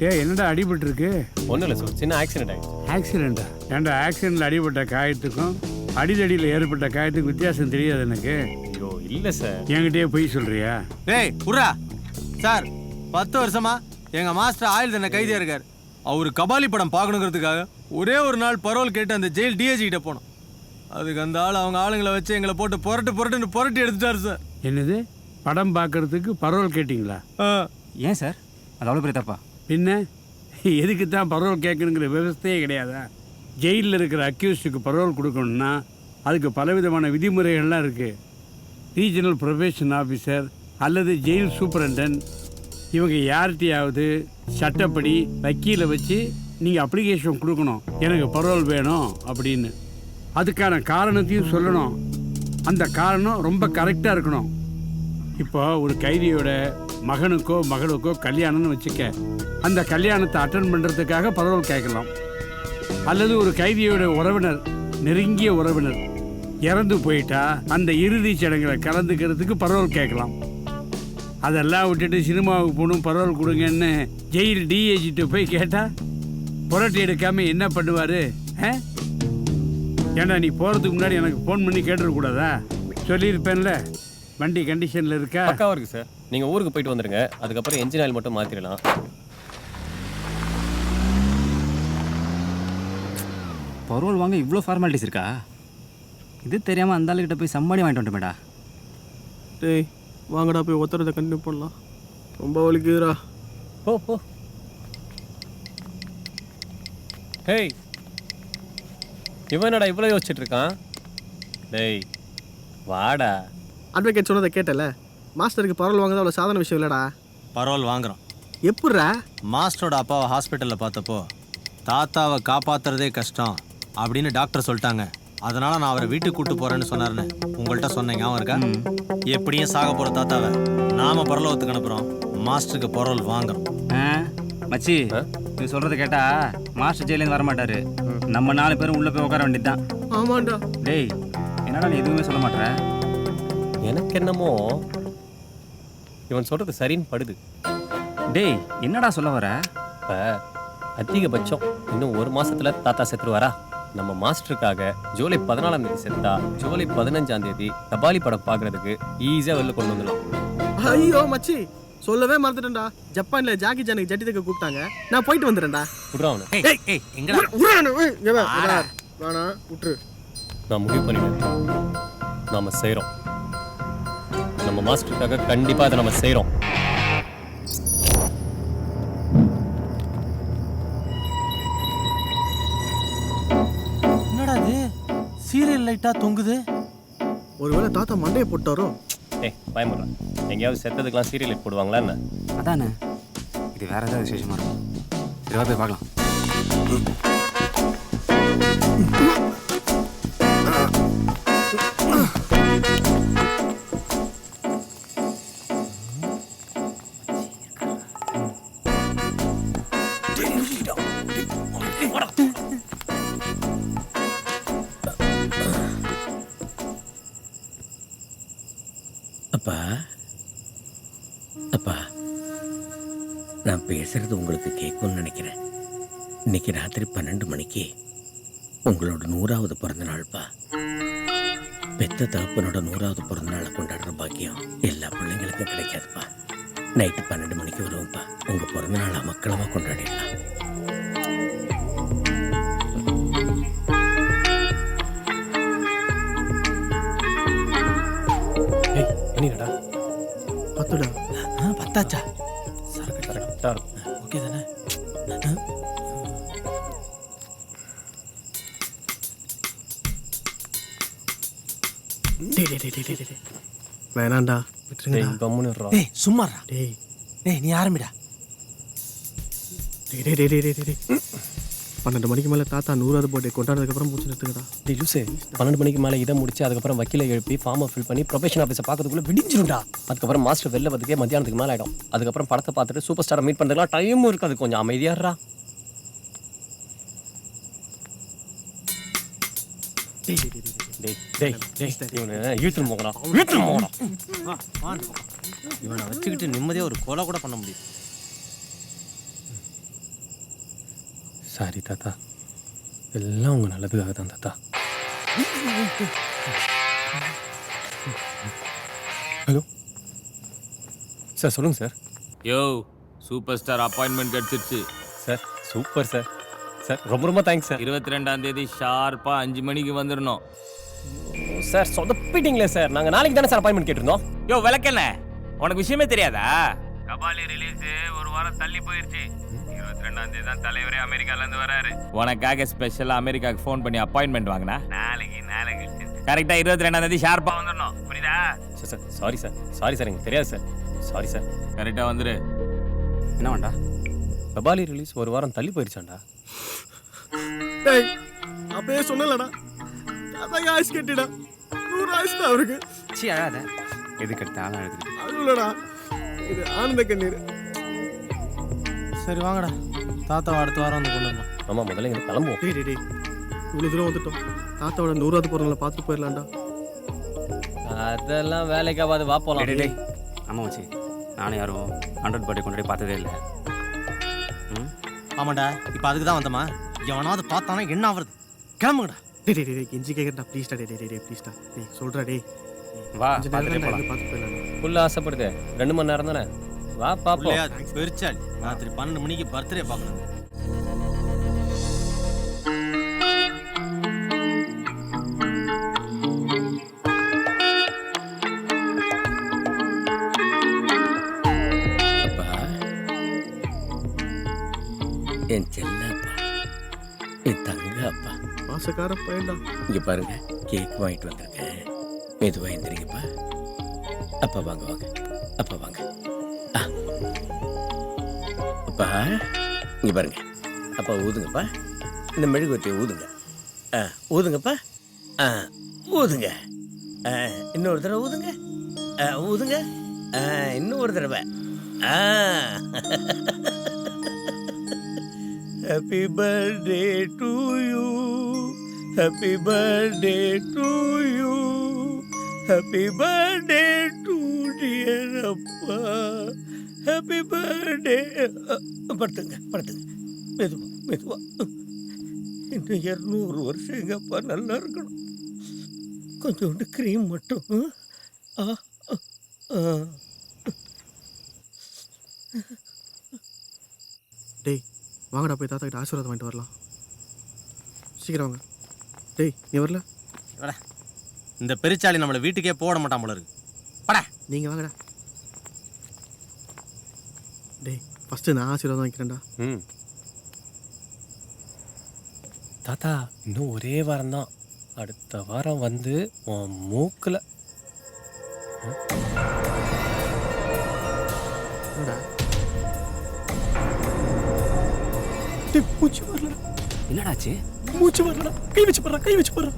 என்னடா அடிபட்டு இருக்கு? ஒன்றும் இல்லை சார், சின்ன ஆக்சிடென்ட் ஆகிடுச்சு. ஆக்சிடென்ட்டா? ஏன்டா ஆக்சிடென்ட்ல அடிபட்ட காயத்துக்கும் அடிதடியில் ஏற்பட்ட காயத்துக்கும் வித்தியாசம் தெரியாது எனக்கு. ஐயோ இல்லை சார். என்கிட்டயே பொய் சொல்றியா? டேய் உர்ரா சார், 10 வருஷமா எங்க மாஸ்டர் ஆயுள் தண்டனை கைதியா இருக்காரு. அவரு கபாலி படம் பார்க்கணுங்கிறதுக்காக ஒரே ஒரு நாள் பரோல் கேட்டு அந்த ஜெயில் டிஏஜி கிட்ட போனோம். அதுக்கு அந்த ஆள் அவங்க ஆளுங்களை வச்சு எங்களை போட்டு புரட்டி எடுத்துட்டாரு சார். என்னது, படம் பார்க்கறதுக்கு பரோல் கேட்டிங்களா? ஏன் சார், அது அவ்வளோ பெரிய தப்பா? பின்ன எதுக்கு தான் பரோல் கேட்கணுங்கிற விவஸ்தையே கிடையாதா? ஜெயிலில் இருக்கிற அக்யூஸ்டுக்கு பரோல் கொடுக்கணும்னா அதுக்கு பலவிதமான விதிமுறைகள்லாம் இருக்குது. ரீஜனல் ப்ரொபேஷன் ஆஃபீஸர் அல்லது ஜெயில் சூப்பரண்டன்ட் இவங்க யார்கிட்டையாவது சட்டப்படி வக்கீலை வச்சு நீங்கள் அப்ளிகேஷன் கொடுக்கணும், எனக்கு பரோல் வேணும் அப்படின்னு. அதுக்கான காரணத்தையும் சொல்லணும். அந்த காரணம் ரொம்ப கரெக்டாக இருக்கணும். இப்போ ஒரு கைதியோட மகனுக்கோ மகளுக்கோ கல்யாணம்னு வச்சுக்க, அந்த கல்யாணத்தை அட்டன் பண்ணுறதுக்காக பரோல் கேட்கலாம். அல்லது ஒரு கைதியோட உறவினர், நெருங்கிய உறவினர் இறந்து போயிட்டா அந்த இறுதி சடங்குகளை கலந்துக்கிறதுக்கு பரோல் கேட்கலாம். அதெல்லாம் விட்டுட்டு சினிமாவுக்கு போகணும் பரோல் கொடுங்கன்னு ஜெயில் டிஏஜிட்டு போய் கேட்டால் புரட்டி எடுக்காமல் என்ன பண்ணுவார்? ஏன்னா நீ போகிறதுக்கு முன்னாடி எனக்கு ஃபோன் பண்ணி கேட்டுருக்கூடாதா? சொல்லியிருப்பேன்ல, வண்டி கண்டிஷனில் இருக்கா? பக்காவாக இருக்குது சார். நீங்கள் ஊருக்கு போயிட்டு வந்துடுங்க, அதுக்கப்புறம் என்ஜின் ஆயில் மட்டும் மாற்றிடலாம். பரோல் வாங்க இவ்வளோ ஃபார்மாலிட்டிஸ் இருக்கா? இது தெரியாமல் அந்த ஆளுக்கிட்ட போய் சம்பாடி வாங்கிட்டு வந்துட்டோமேடா. டேய் வாங்கடா போய் ஒத்துறதை கண்டினியூ பண்ணலாம். ரொம்ப வலிக்குதுடா. ஓ ஹேய், இவன் என்னடா இவ்வளோ யோசிச்சுட்டு இருக்கான்? டேய் வாடா. அட்வொகேட் சொன்னதை கேட்டல, மாஸ்டருக்கு பரோல் வாங்குறது அவ்வளோ சாதாரண விஷயம் இல்லைடா. பரோல் வாங்குறோம். எப்பட்றா? மாஸ்டரோட அப்பாவை ஹாஸ்பிட்டலில் பார்த்தப்போ தாத்தாவை காப்பாற்றுறதே கஷ்டம் அப்படின்னு டாக்டர் சொல்லிட்டாங்க. அதனால் நான் அவரை வீட்டுக்கு கூப்பிட்டு போகிறேன்னு சொன்னார்னு உங்கள்கிட்ட சொன்னேன், ஞாபகம் இருக்கா? எப்படியும் சாக போகிற தாத்தாவை நாம் பரலோகத்துக்கு அனுப்புகிறோம், மாஸ்டருக்கு பரோல் வாங்குறோம். மச்சி, நீ சொல்கிறத கேட்டா மாஸ்டர் ஜெயிலேருந்து வரமாட்டாரு. நம்ம 4 பேரும் உள்ளே போய் உட்கார வேண்டியது தான். ஆமாண்டா. டேய் என்னடா நீ எதுவுமே சொல்ல மாட்டேற? எனக்கு என்னமோ இவன் சொல்கிறது சரின்னு படுது. டேய் என்னடா சொல்ல வர? இப்போ அதிகபட்சம் இன்னும் 1 மாசத்துல தாத்தா செத்துருவாரா? நம்ம மாஸ்டருக்காக ஜூலை 14ஆம் தேதி செத்தா ஜூலை 15ஆம் தேதி கபாலி படம் பார்க்கறதுக்கு ஈஸியாக வெளில கொண்டு வந்துடலாம். ஐயோ மச்சி, சொல்லவே மறந்துட்டேன்டா. ஜப்பான்ல ஜாக்கி ஜானுக்கு ஜட்டி தைக்க கூப்பிட்டாங்க, நான் போயிட்டு வந்துடுறேன்டா. விட்றாவனு. வேணா விட்டுரு. நான் முடிவு பண்ணிட்டேன், நாம செய்கிறோம். நம்ம மாஸ்டருக்காக கண்டிப்பாக அதை நம்ம செய்கிறோம். என்னடா இது சீரியல் லைட்டா தொங்குது? ஒருவேளை தாத்தா மண்டையை போட்டாரோ? பயமுறேன், எங்கேயாவது செத்ததுக்கெல்லாம் சீரியல் லைட் போடுவாங்களா என்ன? அதானே, இது வேற ஏதாவது விசேஷமா இருக்கும். இதுவா போய் பார்க்கலாம். அப்பா அப்பா, நான் பேசுறது உங்களுக்கு கேட்கும்னு நினைக்கிறேன். இன்னைக்கு ராத்திரி 12 மணிக்கு உங்களோட 100வது பிறந்த நாள்ப்பா. பெத்த தகப்பனோட 100வது பிறந்த நாளை கொண்டாடுற பாக்கியம் எல்லா பிள்ளைங்களுக்கும் கிடைக்காதுப்பா. நைட்டு 12 மணிக்கு வருவோம்ப்பா. உங்க பிறந்த நாளை மக்களமா கொண்டாடிடலாம். என்னடா பத்துடா. பத்தாச்சா? சரக்கு கரெக்டாக இருக்கும். ஓகே தானே? வேணாண்டா, விட்டுருங்கடா. கம்முன்னு விட்றா. டேய் சும்மாடா. டேய் டேய் நீ ஆரம்பிடா. டேய் டேய் டேய் டேய் டேய் 12 மணிக்கு மேலே தாத்தா 100வது பர்த்டே கொண்டாடுறதுக்கப்புறம் மூச்சு நிறுத்துங்கடா. டேய் லூசே, 12 மணிக்கு மேலே இதை முடிச்சு அதுக்கப்புறம் வக்கீலை எழுப்பி ஃபார்மை ஃபில் பண்ணி ப்ரொபேஷன் ஆஃபீஸை பார்க்கறதுக்குள்ள விடிஞ்சிரும்டா. அதுக்கப்புறம் மாஸ்டர் வெளில வரதுக்கே மத்தியானத்துக்கு மேலே ஆகிடும். அதுக்கப்புறம் படத்தை பார்த்துட்டு சூப்பர் ஸ்டாரை மீட் பண்ணுறதுலாம் டைமும் இருக்காது. கொஞ்சம் அமைதியாடுறா. டேய் டேய் டேய் டேய் டேய் டேய் இவனை இழுத்துட்டு போகலாம், இழுத்துட்டு போகலாம். இவனை வச்சுக்கிட்டு நிம்மதியாக ஒரு கொலை கூட பண்ண முடியும். சாரி தாத்தா, எல்லாம் உங்கள் நல்லதுக்காக தான் தாத்தா. ஹலோ சார், சொல்லுங்கள் சார். யோ சூப்பர் ஸ்டார் அப்பாயின்மெண்ட் கிடைச்சிருச்சு சார் சூப்பர் சார். சார் ரொம்ப ரொம்ப தேங்க்ஸ் சார். 22ஆம் தேதி ஷார்ப்பாக 5 மணிக்கு வந்துடணும். சார் சொதப்பிட்டீங்களே சார். நாங்கள் நாளைக்கு தானே சார் அப்பாயின்மெண்ட் கேட்டிருந்தோம். யோ விளக்கண்ண, உனக்கு விஷயமே தெரியாதா? கபாலி ரிலீஸ் ஒரு வாரம் தள்ளி போயிருச்சு. 22ஆம் தேதி தான் தலைவரே அமெரிக்காலேருந்து வராரு. உனக்காக ஸ்பெஷலாக அமெரிக்காவுக்கு ஃபோன் பண்ணி அப்பாயின்மெண்ட் வாங்கினா நாளைக்கு கரெக்டாக 22ஆம் தேதி ஷார்ப்பாக வந்துடணும். புரியுதா? Sir sir sorry sir, sorry sir, எனக்கு தெரியாது சார். Sorry sir. கரெக்டாக வந்துரு. என்ன வேண்டா? கபாலி ரிலீஸ் ஒரு வாரம் தள்ளி போயிருச்சாண்டா. டேய் அப்பயே சொன்னலடா, தாத்தாக்கு ஆயுஸ் கட்டிடா, 100 ஆயுஸ் தான் அவருக்கு. சி அழாத, எதுக்கு எடுத்தாலும் அழுதுகிட்டு. அழுவலடா, இது ஆனந்த கண்ணீர். சரி வாங்கடா, தாத்தாவை அடுத்த வாரம் வந்து கொண்டு வரலாம். ஆமாம், முதல்ல இங்கே கிளம்புவோம். டேய் டேய் டேய், இவ்வளோ தூரம் வந்துட்டோம், தாத்தாவோட 100வது பிறந்தநாளை பார்த்துட்டு போயிடலாம்டா. அதெல்லாம் வேலைக்கு ஆகாது, வா போகலாம். டேய் டேய், ஆமாம் வச்சு நானும் யாரும் 100 பர்த்டே கொண்டாடி பார்த்ததே இல்லை. ஆமாண்டா, இப்போ அதுக்கு தான் வந்தோமா? எவனாவது பார்த்தானா என்ன ஆகுறது? கிளம்புங்கடா. டேய் டேய் டேய், கெஞ்சி கேட்கறா ப்ளீஸ்டா. டேய் டேய் டேய் ப்ளீஸ்டா, டேய் சொல்றா டேய். வா கொஞ்ச நேரம் பார்த்துட்டே தான் போகலாம். பார்த்து போயிடலாம். ஃபுல்லாக ஆசைப்படுது. 2 மணி நேரம் தானே, வா பாப்போம். இல்லையா பெருச்சாள் ராத்திரி 12 மணிக்கு பர்த்டே பார்க்கணும். அப்பா, என் செல்லப்பா, என் தங்க அப்பா, ஆசைக்கார பையன்டா. இங்க பாருங்க, கேக் வாங்கிட்டு வந்திருக்கேன். மெதுவா எந்திரிங்கப்பா. அப்பா வாங்க வாங்க, அப்பா வாங்க. ஆ. அப்பா இங்க பாருங்க, அப்பா ஊதுங்கப்பா. இந்த மெழுகுவர்த்தியை ஊதுங்க. ஊதுங்கப்பா. ஊதுங்க. இன்னொரு தடவை ஊதுங்க. ஊதுங்க. இன்னொரு தடவை. Happy birthday to you, happy birthday to you, happy birthday to dear அப்பா, ஹாப்பி பர்த்டே. படுத்துங்க படுத்துங்க, மெதுவா மெதுவா. இன்னும் 200 வருஷம் எங்க அப்பா நல்லா இருக்கணும். கொஞ்சோண்டு க்ரீம் மட்டும். டேய் வாங்கடா, போய் தாத்தா கிட்ட ஆசீர்வாதம் வாங்கிட்டு வரலாம். சீக்கிரம் வாங்க. டேய் நீ வரல? இந்த பெருச்சாளி நம்மளை வீட்டுக்கே போட மாட்டான் போல இருக்கு. பட நீங்க வாங்கடா. டேய் ஃபர்ஸ்ட் நான் ஆசீர்வாதம் வாங்கிக்கிறேன்டா. ம் தாத்தா, இன்னும் ஒரே வாரம் தான். அடுத்த வாரம் வந்து உன் மூக்கில் என்னடா? மூச்சு வரலடா. என்னடாச்சு? மூச்சு வரலடா. கை வச்சு போடுறா, கை வச்சு போடுறா.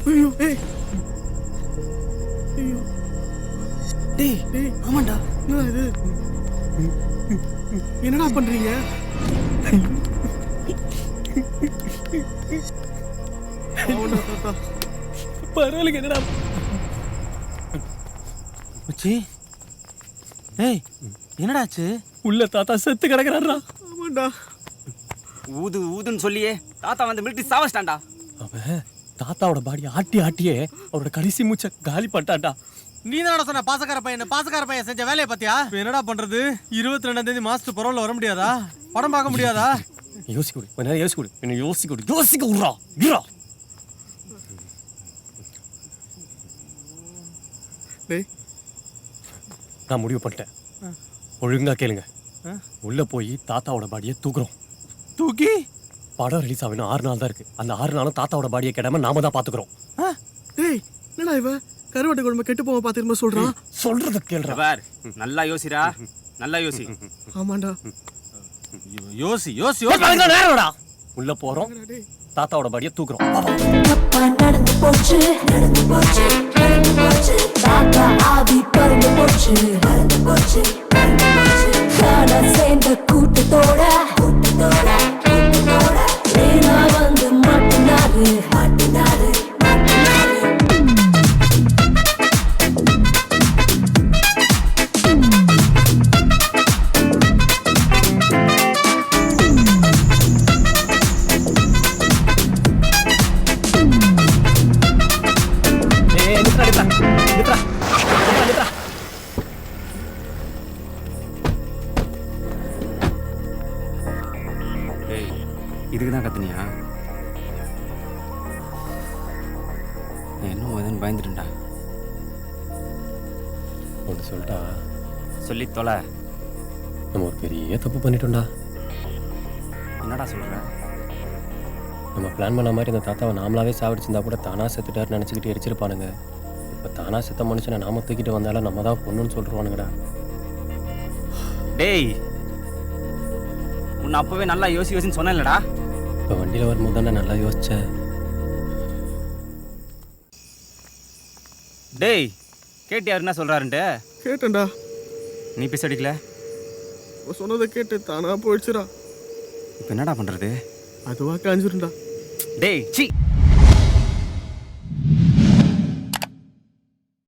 ஐயோ ஏய், ஐயோ டேய் டேய், ஆமாண்டா. என்னடா இது? என்னடா பண்றீங்க? ஆமாண்டா தாத்தா. பரவாயில்லைங்க. என்னடா மச்சி, ஏய் என்னடாச்சு? உள்ள தாத்தா செத்து கிடக்குறாரா. ஆமாண்டா. ஊது ஊதுன்னு சொல்லியே தாத்தா வந்து மிலிட்டரி சாவஸ்டாண்டா. அவன் தாத்தாவோட பாடி ஆட்டி ஆட்டியே அவரோட கடைசி மூச்சை காலி பண்ணிட்டான்டா. நீ தானடா சொன்ன பாசக்கார பையன் செஞ்ச வேலையை பாத்தியா? என்னடா பண்றது? 22ஆம் தேதி மாஸ்டர் பரவாயில்ல வர முடியாதா? படம் பார்க்க முடியாதா? யோசிக்க விடு, கொஞ்ச நேரம் யோசிக்க விடு. என்ன யோசிக்க விடு, யோசிக்க விட்றா. விட்றா. டேய் நான் முடிவு பண்ணிட்டேன். ஒழுங்கா கேளுங்க. உள்ள போய் தாத்தாவோட பாடியை தூக்குறோம். தூக்கி படம் ரிலீஸ் ஆகணும் 6 நாள் தான் இருக்கு. அந்த 6 நாளும் தாத்தாவோட பாடியை கெடாம நாம தான் பாத்துக்கிறோம். டேய் என்னடா இவன் கருவாட்டு குழம்பு கெட்டு போக பார்த்துருமா சொல்றான்? சொல்றத கேளுடா. பார், நல்லா யோசிடா, நல்லா யோசி. ஆமாண்டா. யோசி யோசி நேரம்டா. உள்ள போறோம், தாத்தாவோட பாடியை தூக்குறோம். தப்பா நடந்து போச்சு, நடந்து போச்சு, நடந்து போச்சு. தாத்தா ஆவி பறந்து போச்சு, பறந்து போச்சு, பறந்து போச்சு. காணா சேர்ந்த கூட்டத்தோட, கூட்டத்தோட, கூட்டத்தோட. வேணா வந்து மாட்டினாரு, மாட்டினாரு, மாட்டினாரு. ஏய் இதுக்கு தான் கத்துனியா? என்ன ஏதுன்னு பயந்துட்டேன்டா. ஒன்று சொல்லிட்டா, சொல்லி தொலை. நம்ம ஒரு பெரிய தப்பு பண்ணிட்டோம்டா. என்னடா சொல்ற? நம்ம பிளான் பண்ண மாதிரி இந்த தாத்தாவை நாமளாவே சாவடிச்சிருந்தா கூட தானா செத்துட்டாருன்னு நினச்சிக்கிட்டு எரிச்சிருப்பானுங்க. இப்போ தானா செத்த மனுஷனை நாம தூக்கிட்டு வந்தாலும் நம்ம தான் பொண்ணுன்னு சொல்லிடுவானுங்கடா. டேய் உன்னை அப்பவே நல்லா யோசின்னு சொன்னேன்லடா. இப்போ வண்டியில் வரும்போது தானே நல்லா யோசிச்சேன். டேய் கேட்டியா என்ன சொல்றாருன்ட்டு? கேட்டேன்டா. நீ பிஸ் அடிக்கல? அவன் சொன்னதை கேட்டு தானா போயிடுச்சுடா. இப்போ என்னடா பண்றது? அதுவா காஞ்சிருண்டா. டேய் சி